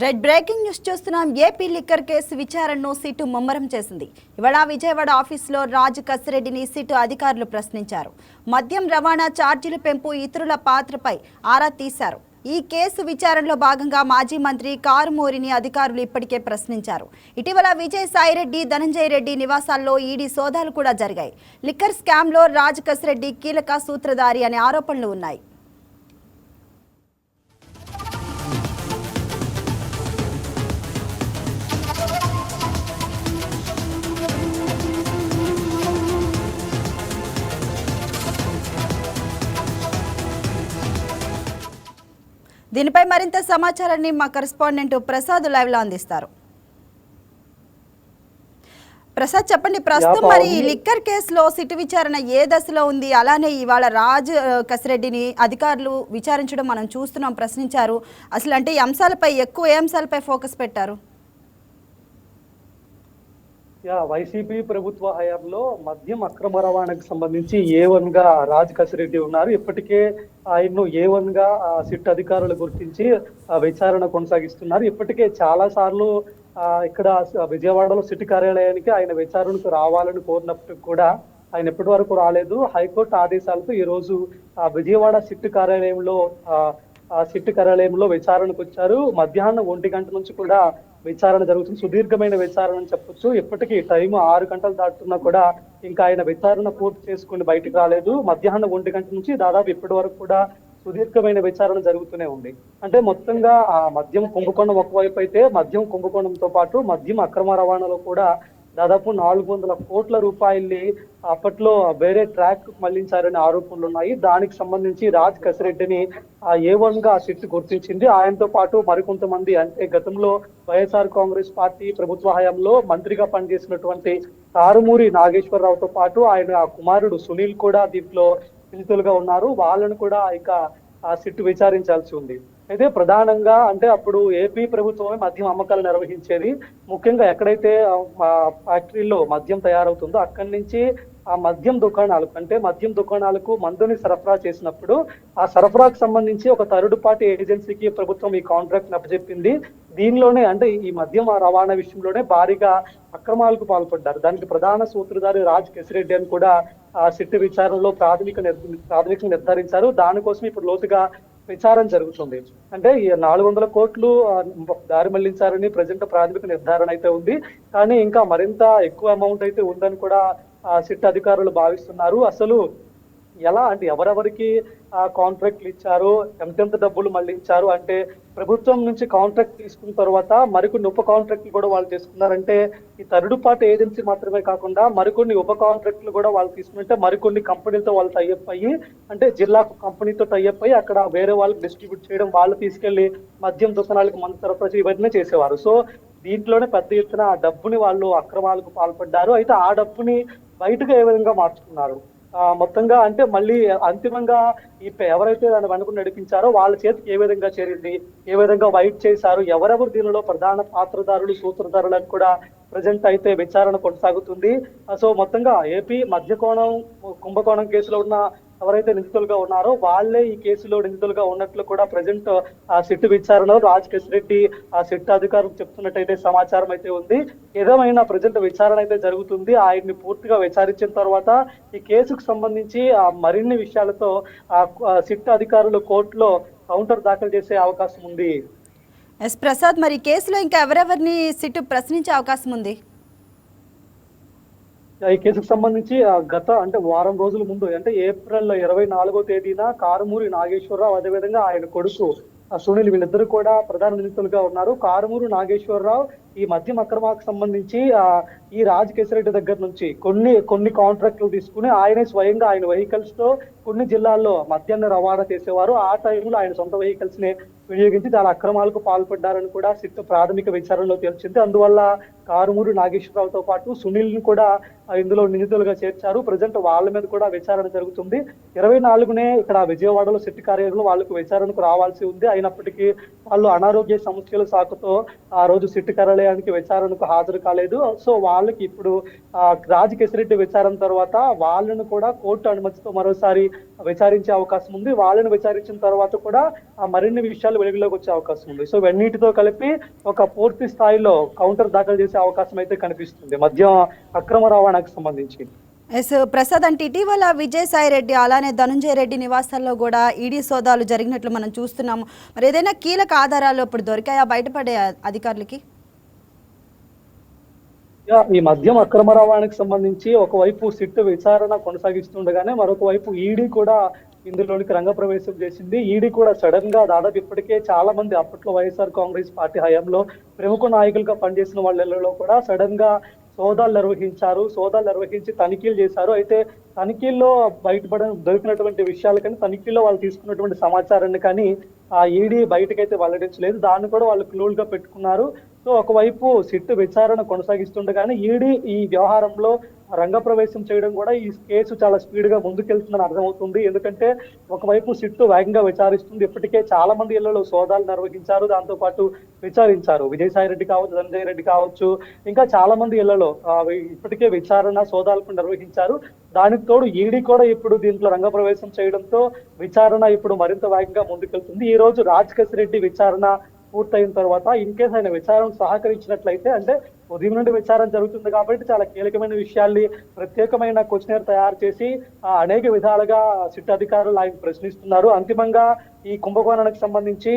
Red breaking news చూస్తున్నాం. AP liquor case విచారణను sit ముమ్మరం చేసింది. ఇవాళ విజయవాడ ఆఫీసులో రాజు కసిరెడ్డిని సిట్టు అధికారులు ప్రశ్నించారు. మద్యం రవాణా ఛార్జీల పెంపు ఇతరుల పాత్రపై ఆరా తీశారు. ఈ కేసు విచారణలో భాగంగా మాజీ మంత్రి కారుమూరిని అధికారులు ఇప్పటికే ప్రశ్నించారు. ఇటీవల విజయసాయిరెడ్డి, ధనంజయ రెడ్డి నివాసాల్లో ఈడీ సోదాలు కూడా జరిగాయి. లిక్కర్ స్కామ్లో రాజు కసిరెడ్డి కీలక సూత్రధారి అనే ఆరోపణలు ఉన్నాయి. దీనిపై మరింత సమాచారాన్ని మా కరెస్పాండెంట్ ప్రసాద్ లైవ్ లో అందిస్తారు. ప్రసాద్, చెప్పండి, ప్రస్తుతం మరి లిక్కర్ కేసులో సిట్ విచారణ ఏ దశలో ఉంది? అలానే ఇవాళ రాజ్ కసిరెడ్డిని అధికారులు విచారించడం మనం చూస్తున్నాం, ప్రశ్నించారు. అసలు అంటే ఈ అంశాలపై ఏ అంశాలపై ఫోకస్ పెట్టారు? వైసీపీ ప్రభుత్వ హయాంలో మద్యం అక్రమ రవాణాకు సంబంధించి A1 గా రాజ్ కసిరెడ్డి ఉన్నారు. ఇప్పటికే ఆయన్ను A1 గా సిట్ అధికారులు గుర్తించి విచారణ కొనసాగిస్తున్నారు. ఇప్పటికే చాలా సార్లు ఇక్కడ విజయవాడలో సిట్ కార్యాలయానికి ఆయన విచారణకు రావాలని కోరినప్పటికీ కూడా ఆయన ఎప్పటి వరకు రాలేదు. హైకోర్టు ఆదేశాలతో ఈ రోజు విజయవాడ సిట్ కార్యాలయంలో విచారణకు వచ్చారు. మధ్యాహ్నం 1 గంట నుంచి కూడా విచారణ జరుగుతుంది. సుదీర్ఘమైన విచారణ అని చెప్పొచ్చు. ఇప్పటికీ టైం 6 గంటలు దాటుతున్నా కూడా ఇంకా ఆయన విచారణ పూర్తి చేసుకుని బయటకు రాలేదు. మధ్యాహ్నం 1 గంట నుంచి దాదాపు ఇప్పటి వరకు కూడా సుదీర్ఘమైన విచారణ జరుగుతూనే ఉంది. అంటే మొత్తంగా ఆ మద్యం కుంభకోణం ఒకవైపు అయితే, మద్యం కుంభకోణంతో పాటు మద్యం అక్రమ రవాణాలో కూడా దాదాపు 400 కోట్ల రూపాయల్ని అప్పట్లో వేరే ట్రాక్ మళ్లించారనే ఆరోపణలు ఉన్నాయి. దానికి సంబంధించి రాజ్ కసిరెడ్డిని A1 గా సిట్ గుర్తించింది. ఆయనతో పాటు మరికొంతమంది, అంటే గతంలో వైఎస్ఆర్ కాంగ్రెస్ పార్టీ ప్రభుత్వ హయాంలో మంత్రిగా పనిచేసినటువంటి కారుమూరి నాగేశ్వరరావుతో పాటు ఆయన కుమారుడు సునీల్ కూడా దీంట్లో నిందితులుగా ఉన్నారు. వాళ్ళను కూడా ఇక సిట్ విచారించాల్సి ఉంది. అయితే ప్రధానంగా అంటే అప్పుడు ఏపీ ప్రభుత్వమే మద్యం అమ్మకాలు నిర్వహించేది. ముఖ్యంగా ఎక్కడైతే ఫ్యాక్టరీలో మద్యం తయారవుతుందో అక్కడి నుంచి ఆ మద్యం దుకాణాలకు మందుని సరఫరా చేసినప్పుడు ఆ సరఫరాకు సంబంధించి ఒక థర్డ్ పార్టీ ఏజెన్సీకి ప్రభుత్వం ఈ కాంట్రాక్ట్ అప్పచెప్పింది. దీనిలోనే అంటే ఈ మద్యం రవాణా విషయంలోనే భారీగా అక్రమాలకు పాల్పడ్డారు. దానికి ప్రధాన సూత్రధారి రాజ్ కసిరెడ్డి అని కూడా సిట్ విచారణలో ప్రాథమికంగా నిర్ధారించారు. దానికోసం ఇప్పుడు లోతుగా విచారణ జరుగుతుంది. అంటే ఈ 400 కోట్లు దారి మళ్లించారని ప్రజెంట్ ప్రాథమిక నిర్ధారణ అయితే ఉంది. కానీ ఇంకా మరింత ఎక్కువ అమౌంట్ అయితే ఉందని కూడా సిట్ అధికారులు భావిస్తున్నారు. అసలు ఎలా అంటే ఎవరెవరికి కాంట్రాక్ట్లు ఇచ్చారు, ఎంతెంత డబ్బులు మళ్లించారు, అంటే ప్రభుత్వం నుంచి కాంట్రాక్ట్ తీసుకున్న తర్వాత మరికొన్ని ఉప కాంట్రాక్ట్లు కూడా వాళ్ళు తీసుకున్నారంటే ఈ థర్డ్ పార్టీ ఏజెన్సీ మాత్రమే కాకుండా మరికొన్ని ఉప కాంట్రాక్ట్లు కూడా వాళ్ళు తీసుకుంటే మరికొన్ని కంపెనీలతో వాళ్ళు టైఅప్ అయ్యి, అంటే జిల్లా కంపెనీతో టైఅప్ అయ్యి అక్కడ వేరే వాళ్ళకి డిస్ట్రిబ్యూట్ చేయడం, వాళ్ళు తీసుకెళ్లి మద్యం దుకాణాలకు మందు సరఫరా ఇవన్నీ చేసేవారు. సో దీంట్లోనే పెద్ద ఎత్తున ఆ డబ్బుని వాళ్ళు అక్రమాలకు పాల్పడ్డారు. అయితే ఆ డబ్బుని బయటకు ఏ విధంగా మార్చుకున్నారు, మొత్తంగా అంటే మళ్ళీ అంతిమంగా ఎవరైతే దాన్ని వెనుక నడిపించారో వాళ్ళ చేతికి ఏ విధంగా చేరింది, ఏ విధంగా వైట్ చేశారు, ఎవరెవరు దీనిలో ప్రధాన పాత్రధారులు, సూత్రధారులను కూడా ప్రజెంట్ అయితే విచారణ కొనసాగుతుంది. సో మొత్తంగా ఏపీ కుంభకోణం కేసులో ఉన్న ఎవరైతే నిందితులుగా ఉన్నారో వాళ్ళే ఈ కేసులో నిందితులుగా ఉన్నట్లు కూడా ప్రజెంట్ ఆ సిట్ విచారణలో రాజ్ కసిరెడ్డి ఆ సిట్ అధికారులు చెప్తున్నట్టయితే సమాచారం అయితే ఉంది. ఏదేమైనా ప్రజెంట్ విచారణ అయితే జరుగుతుంది. ఆయన్ని పూర్తిగా విచారించిన తర్వాత ఈ కేసుకు సంబంధించి మరిన్ని విషయాలతో సిట్ అధికారులు కోర్టులో కౌంటర్ దాఖలు చేసే అవకాశం ఉంది. ఎస్ ప్రసాద్, మరి కేసులో ఇంకా ఎవరెవరిని సిట్ ప్రశ్నించే అవకాశం ఉంది? ఈ కేసుకు సంబంధించి అంటే వారం రోజుల ముందు, అంటే ఏప్రిల్ 24వ తేదీన కారుమూరి నాగేశ్వరరావు, అదేవిధంగా ఆయన కొడుకు సునీల్, వీళ్ళిద్దరు కూడా ప్రధాన నిందితులుగా ఉన్నారు. కారుమూరి నాగేశ్వరరావు ఈ మద్యం అక్రమాలకు సంబంధించి ఈ రాజ్ కసిరెడ్డి దగ్గర నుంచి కొన్ని కాంట్రాక్టులు తీసుకుని ఆయనే స్వయంగా ఆయన వెహికల్స్ తో కొన్ని జిల్లాల్లో మద్యాన్ని రవాణా చేసేవారు. ఆ టైంలో ఆయన సొంత వెహికల్స్ ని వినియోగించి చాలా అక్రమాలకు పాల్పడ్డారని కూడా సిట్ ప్రాథమిక విచారణలో తేల్చింది. అందువల్ల కారుమూరి నాగేశ్వరరావుతో పాటు సునీల్ ని కూడా ఇందులో నిందితులుగా చేర్చారు. ప్రజెంట్ వాళ్ళ మీద కూడా విచారణ జరుగుతుంది. 24నే ఇక్కడ విజయవాడలో సిట్ కార్యాలయంలో వాళ్ళకు విచారణకు రావాల్సి ఉంది. అయినప్పటికీ వాళ్ళు అనారోగ్య సమస్యల సాకుతో ఆ రోజు సిట్ కార్యాలయానికి విచారణకు హాజరు కాలేదు. సో వాళ్ళకి ఇప్పుడు రాజ్ కసిరెడ్డి విచారణ తర్వాత వాళ్ళను కూడా కోర్టు అనుమతితో మరోసారి విచారించే అవకాశం ఉంది. వాళ్ళని విచారించిన తర్వాత కూడా మరిన్ని విషయాలు వెలుగులోకి వచ్చే అవకాశం ఉంది. సో ఇవన్నిటితో కలిపి ఒక పూర్తి స్థాయిలో కౌంటర్ దాఖలు చేసే అవకాశం అయితే కనిపిస్తుంది మద్యం అక్రమ రవాణాకు సంబంధించి. ఎస్ ప్రసాద్, అంటే ఇటీవల విజయసాయి రెడ్డి అలానే ధనుంజయ రెడ్డి నివాసాల్లో కూడా ఈడీ సోదాలు జరిగినట్లు మనం చూస్తున్నాము. మరి ఏదైనా కీలక ఆధారాలు ఇప్పుడు దొరికాయా బయటపడే అధికారులకి? ఈ మద్యం అక్రమ రవాణాకు సంబంధించి ఒకవైపు సిట్ విచారణ కొనసాగిస్తుండగానే మరొక వైపు ఈడీ కూడా ఇందులోనికి రంగప్రవేశం చేసింది. ఈడీ కూడా సడన్ గా దాదాపు ఇప్పటికే చాలా మంది అప్పట్లో వైఎస్ఆర్ కాంగ్రెస్ పార్టీ హయాంలో ప్రముఖ నాయకులుగా పనిచేసిన వాళ్ళలో కూడా సడన్ గా సోదాలు నిర్వహించి తనిఖీలు చేశారు. అయితే తనిఖీల్లో దొరికినటువంటి విషయాలు కానీ తనిఖీల్లో వాళ్ళు తీసుకున్నటువంటి సమాచారాన్ని కానీ ఆ ఈడీ బయటకైతే వెల్లడించలేదు. దాన్ని కూడా వాళ్ళు క్లూలుగా పెట్టుకున్నారు. సో ఒకవైపు సిట్ విచారణ కొనసాగిస్తుండగానే ఈడీ ఈ వ్యవహారంలో రంగప్రవేశం చేయడం కూడా ఈ కేసు చాలా స్పీడ్ గా ముందుకెళ్తుందని అర్థమవుతుంది. ఎందుకంటే ఒకవైపు సిట్టు వేగంగా విచారిస్తుంది. ఇప్పటికే చాలా మంది ఇళ్లలో సోదాలు నిర్వహించారు, దాంతో పాటు విచారించారు. విజయసాయి రెడ్డి కావచ్చు, ధనంజయ రెడ్డి కావచ్చు, ఇంకా చాలా మంది ఇళ్లలో ఇప్పటికే సోదాలు నిర్వహించారు. దానికి తోడు ఈడీ కూడా ఇప్పుడు దీంట్లో రంగప్రవేశం చేయడంతో విచారణ ఇప్పుడు మరింత వేగంగా ముందుకెళ్తుంది. ఈ రోజు రాజ్ రెడ్డి విచారణ పూర్తయిన తర్వాత ఇన్ కేసు ఆయన విచారణకు సహకరించినట్లయితే, అంటే ఉదయం నుండి విచారణ జరుగుతుంది కాబట్టి చాలా కీలకమైన విషయాల్ని ప్రత్యేకమైన క్వశ్చనర్ తయారు చేసి అనేక విధాలుగా సిట్ అధికారులు ఆయన ప్రశ్నిస్తున్నారు. అంతిమంగా ఈ కుంభకోణానికి సంబంధించి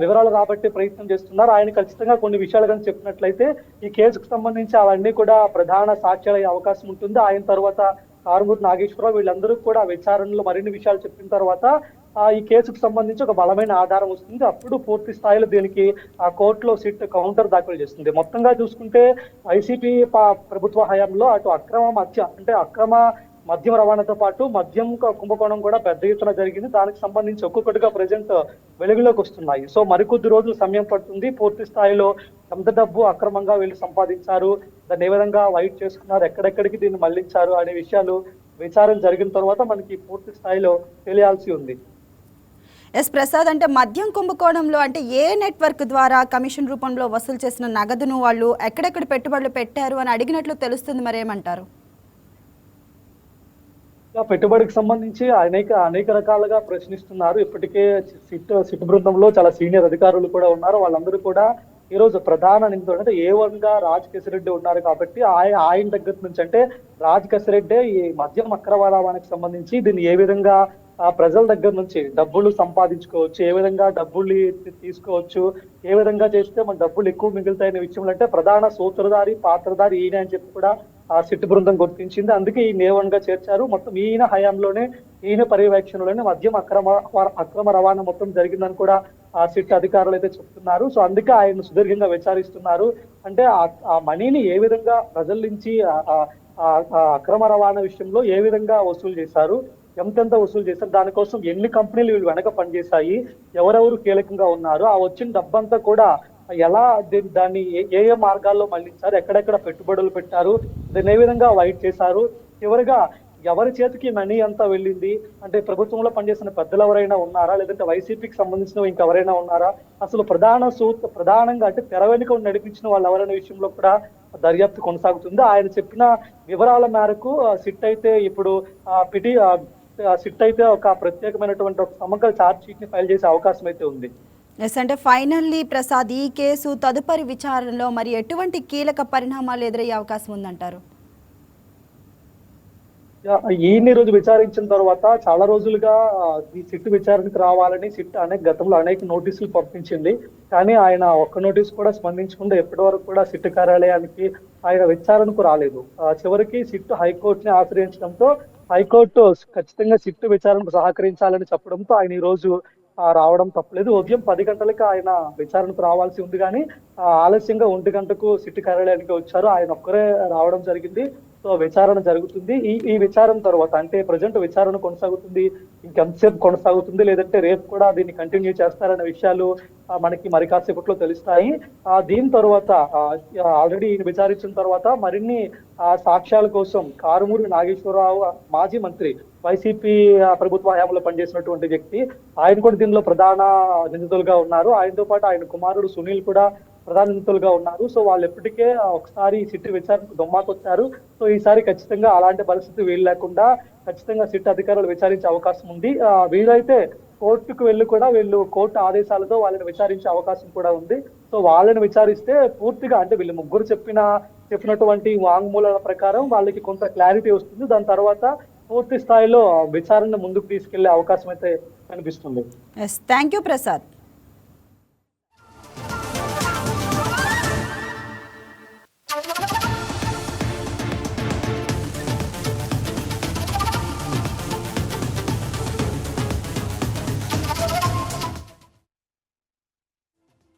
వివరాలు రాబట్టే ప్రయత్నం చేస్తున్నారు. ఆయన ఖచ్చితంగా కొన్ని విషయాలు కానీ చెప్పినట్లయితే ఈ కేసుకు సంబంధించి అవన్నీ కూడా ప్రధాన సాక్ష్యాలయ్యే అవకాశం ఉంటుంది. ఆయన తర్వాత కారుమూరి నాగేశ్వరరావు వీళ్ళందరూ కూడా విచారణలో మరిన్ని విషయాలు చెప్పిన తర్వాత ఈ కేసుకు సంబంధించి ఒక బలమైన ఆధారం వస్తుంది. అప్పుడు పూర్తి స్థాయిలో దీనికి ఆ కోర్టులో సిట్ కౌంటర్ దాఖలు చేస్తుంది. మొత్తంగా చూసుకుంటే వైసీపీ ప్రభుత్వ హయాంలో అటు అక్రమ మద్యం రవాణాతో పాటు మద్యం కుంభకోణం కూడా పెద్ద ఎత్తున జరిగింది. దానికి సంబంధించి ఒక్కొక్కటిగా ప్రజెంట్ వెలుగులోకి వస్తున్నాయి. సో మరికొద్ది రోజులు సమయం పడుతుంది. పూర్తి స్థాయిలో ఎంత డబ్బు అక్రమంగా వీళ్ళు సంపాదించారు, దాన్ని ఏ విధంగా వైట్ చేసుకున్నారు, ఎక్కడెక్కడికి దీన్ని మళ్లించారు అనే విషయాలు విచారణ జరిగిన తర్వాత మనకి పూర్తి స్థాయిలో తెలియాల్సి ఉంది. ఎస్ ప్రసాద్, అంటే మద్యం కుంభకోణంలో అంటే ఏ నెట్వర్క్ ద్వారా కమిషన్ రూపంలో వసూలు చేసిన నగదును వాళ్ళు ఎక్కడెక్కడ పెట్టుబడులు పెట్టారు అని అడిగినట్లు తెలుస్తుంది. మరేమంటారు? పెట్టుబడికి సంబంధించి అనేక రకాలుగా ప్రశ్నిస్తున్నారు. ఇప్పటికే సిట్ బృందంలో చాలా సీనియర్ అధికారులు కూడా ఉన్నారు. వాళ్ళందరూ కూడా ఈ రోజు ప్రధాన నిందితుడు అంటే A1 గా రాజ్ రెడ్డి ఉన్నారు కాబట్టి ఆయన దగ్గర నుంచి, అంటే రాజ్ రెడ్డి ఈ మద్యం అక్రమ రవాణాకి సంబంధించి దీన్ని ఏ విధంగా ప్రజల దగ్గర నుంచి డబ్బులు సంపాదించుకోవచ్చు, ఏ విధంగా డబ్బులు తీసుకోవచ్చు, ఏ విధంగా చేస్తే మన డబ్బులు ఎక్కువ మిగులుతాయనే విషయంలో అంటే ప్రధాన సూత్రధారి పాత్రధారి ఈయన అని చెప్పి కూడా ఆ సిట్ బృందం గుర్తించింది. అందుకే ఈ A1 గా చేర్చారు. మొత్తం ఈయన హయాంలోనే ఈయన పర్యవేక్షణలోనే మద్యం అక్రమ రవాణా మొత్తం జరిగిందని కూడా ఆ సిట్ అధికారులు అయితే చెప్తున్నారు. సో అందుకే ఆయన సుదీర్ఘంగా విచారిస్తున్నారు. అంటే ఆ మనీని ఏ విధంగా ప్రజల నుంచి అక్రమ రవాణా విషయంలో ఏ విధంగా వసూలు చేశారు, ఎంతెంత వసూలు చేశారు, దానికోసం ఎన్ని కంపెనీలు వీళ్ళు వెనక పనిచేశాయి, ఎవరెవరు కీలకంగా ఉన్నారు, ఆ వచ్చిన డబ్బంతా కూడా ఎలా దాన్ని ఏ మార్గాల్లో మళ్లించారు, ఎక్కడెక్కడ పెట్టుబడులు పెట్టారు, దాన్ని ఏ విధంగా వైట్ చేశారు, చివరిగా ఎవరి చేతికి మనీ అంతా వెళ్ళింది, అంటే ప్రభుత్వంలో పనిచేసిన పెద్దలు ఎవరైనా ఉన్నారా, లేదంటే వైసీపీకి సంబంధించిన ఇంకెవరైనా ఉన్నారా, అసలు ప్రధానంగా అంటే తెర వెనుక నడిపించిన వాళ్ళు ఎవరైనా విషయంలో కూడా దర్యాప్తు కొనసాగుతుంది. ఆయన చెప్పిన వివరాల మేరకు సిట్ అయితే ఇప్పుడు ఒక ప్రత్యేకమైనటువంటి ఒక సమగ్ర ఛార్జ్ షీట్ ని ఫైల్ చేసే అవకాశం అయితే ఉంది. ఎస్, అంటే ఫైనల్లీ ప్రసాద్, ఈ కేసు తదుపరి విచారణలో మరి ఎటువంటి కీలక పరిణామాలు ఎదురయ్యే అవకాశం ఉందంటారు? ఈ రోజు విచారించిన తర్వాత చాలా రోజులుగా ఈ సిట్ విచారణకు రావాలని సిట్ గతంలో అనేక నోటీసులు పంపించింది. కానీ ఆయన ఒక్క నోటీసు కూడా స్పందించకుండా ఎప్పటి వరకు కూడా సిట్ కార్యాలయానికి ఆయన విచారణకు రాలేదు. చివరికి సిట్ హైకోర్టుని ఆశ్రయించడంతో హైకోర్టు ఖచ్చితంగా సిట్ విచారణకు సహకరించాలని చెప్పడంతో ఆయన ఈ రోజు రావడం తప్పలేదు. ఉదయం 10 గంటలకు ఆయన విచారణకు రావాల్సి ఉంది, కానీ ఆలస్యంగా 1 గంటకు సిట్ కార్యాలయానికి వచ్చారు. ఆయన ఒక్కరే రావడం జరిగింది. సో విచారణ జరుగుతుంది. ఈ విచారణ తర్వాత అంటే ప్రజెంట్ విచారణ కొనసాగుతుంది, ఇంకెంతసేపు కొనసాగుతుంది, లేదంటే రేపు కూడా దీన్ని కంటిన్యూ చేస్తారనే విషయాలు మనకి మరి కాసేపట్లో తెలుస్తాయి. దీని తర్వాత ఆల్రెడీ విచారించిన తర్వాత మరిన్ని సాక్ష్యాల కోసం కారుమూరి నాగేశ్వరరావు, మాజీ మంత్రి, వైసీపీ ప్రభుత్వ హయాంలో పనిచేసినటువంటి వ్యక్తి, ఆయన కూడా దీనిలో ప్రధాన నిందితులుగా ఉన్నారు. ఆయనతో పాటు ఆయన కుమారుడు సునీల్ కూడా ప్రధాన నిందితులుగా ఉన్నారు. సో వాళ్ళు ఎప్పటికే ఒకసారి సిట్ విచారణకు దొమ్మాకొచ్చారు. సో ఈసారి ఖచ్చితంగా అలాంటి పరిస్థితి వీలు లేకుండా ఖచ్చితంగా సిట్ అధికారులు విచారించే అవకాశం ఉంది. వీలైతే కోర్టుకు వెళ్ళి కూడా వీళ్ళు కోర్టు ఆదేశాలతో వాళ్ళని విచారించే అవకాశం కూడా ఉంది. సో వాళ్ళని విచారిస్తే పూర్తిగా అంటే వీళ్ళు ముగ్గురు చెప్పినటువంటి వాంగ్మూలాల ప్రకారం వాళ్ళకి కొంత క్లారిటీ వస్తుంది. దాని తర్వాత పూర్తి స్థాయిలో విచారణ ముందుకు తీసుకెళ్లే అవకాశం అయితే కనిపిస్తుంది. Thank you Prasad.